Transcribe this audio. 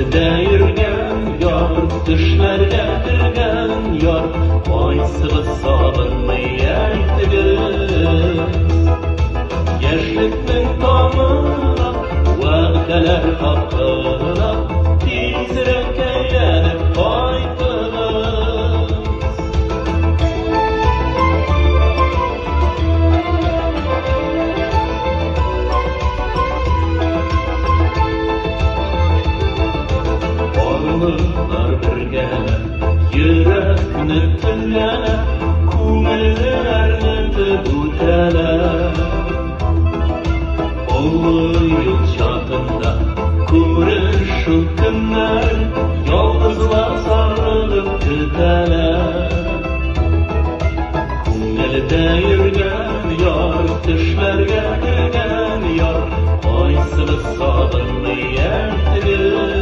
Ko'ngilda yurgan yor, tushlarga kirgan yor, qaysig'iz sog'inmay aytgin. Yoshlikning tomida va'dalar haqida tezroq aylanib qaytamiz. Orliqlar birgala, yurakni tilgala, ko'ngillarni o'talar. Yol çatında ko'rishu kunlar, yolg'izlar sarg'ib o'talar. Ko'ngilda yurgan yor, tushlarga kirgan yor, qaysig'iz sog'inmay aytgin.